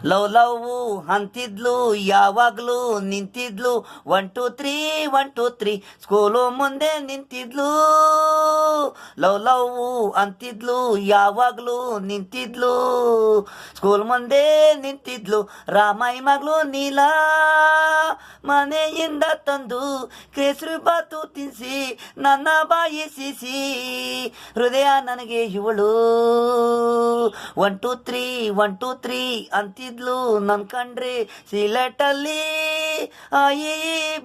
Love love ಅಂತಿದ್ಲು ಯಾವಾಗ್ಲೂ ನಿಂತಿದ್ಲು 1 2 3 1 2 3 school ಮುಂದೆ ನಿಂತಿದ್ಲು. Love love ಅಂತಿದ್ಲು ಯಾವಾಗ್ಲೂ ನಿಂತಿದ್ಲು ಸ್ಕೂಲ್ ಮುಂದೆ ನಿಂತಿದ್ಲು. ರಾಮಾಯಿ ಮಗಳು ನೀಲ ಮನೆಯಿಂದ ತಂದು ಕೇಸರಿ ಬಾತು ತಿನ್ಸಿ ನನ್ನ ಬಾಯಿ ಸಿಸಿ ಹೃದಯ ನನಗೆ ಇವಳು 1 2 3 1 2 3 ಅಂತಿದ್ಲು. ನನ್ ಕಂಡ್ರೆ ಸಿಲೆಟಲ್ಲಿ ಆಯಿ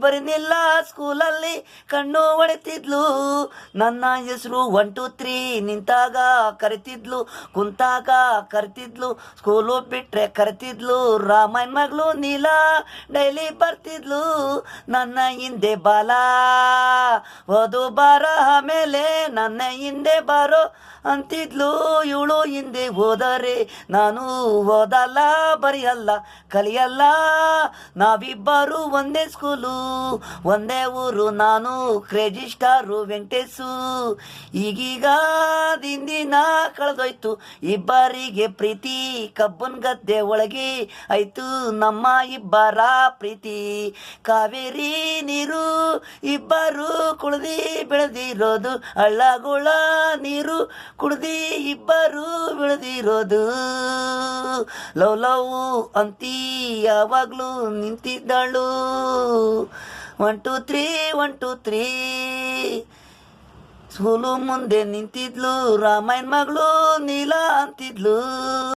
ಬರೀನಿಲ್ಲ ಸ್ಕೂಲಲ್ಲಿ ಕಣ್ಣು ಹೊಡಿತಿದ್ಲು. ನನ್ನ ಹೆಸರು 1 2 3 ನಿಂತಾಗ ಕರಿತಿದ್ಲು, ಕುಂತಾಗ ಕರಿತಿದ್ಲು, ಸ್ಕೂಲು ಬಿಟ್ರೆ ಕರಿತಿದ್ಲು. ರಾಮಾಯಣ ಮಗಳು ನೀಲ ಡೈಲಿ ಬರ್ತಿದ್ಲು ನನ್ನ ಹಿಂದೆ ಬಾಲ ಓದು ಬಾರ ಆಮೇಲೆ ನನ್ನ ಹಿಂದೆ ಬಾರೋ ಅಂತಿದ್ಲು. ಇವಳು ಹಿಂದೆ ಹೋದರೆ ನಾನು ಓದಲ್ಲ ಬರೆಯಲ್ಲ ಕಲಿಯಲ್ಲ. ನಾವಿಬ್ಬರು ಒಂದೇ ಸ್ಕೂಲು ಒಂದೇ ಊರು, ನಾನು ಕ್ರೇಜಿ ಸ್ಟಾರು ವೆಂಕಟೇಶು. ಈಗೀಗ ದಿನ ಕಳೆದೋಯ್ತು ಇಬ್ಬರಿಗೆ ಪ್ರೀತಿ, ಕಬ್ಬನ್ ಗದ್ದೆ ಒಳಗೆ ಆಯ್ತು ನಮ್ಮ ಇಬ್ಬರ ಪ್ರೀತಿ. ಕಾವೇರಿ ನೀರು ಇಬ್ಬರು ಕುಡ್ದಿ ಬೆಳೆದಿರೋದು, ಹಳ್ಳಗುಳ ನೀರು ಕುಡ್ದಿ ಇಬ್ಬರು ಬೆಳೆದಿರೋದು. ಲವ್ ಲವ್ ಅಂತಿ ಯಾವಾಗ್ಲೂ ನಿಂತಿದ್ದಳು 1 2 3 1 2 3 ಸ್ಕೂಲು ಮುಂದೆ ನಿಂತಿದ್ಲು. ರಾಮಾಯಣ ಮಗಳು ನೀಲ ಅಂತಿದ್ಲು.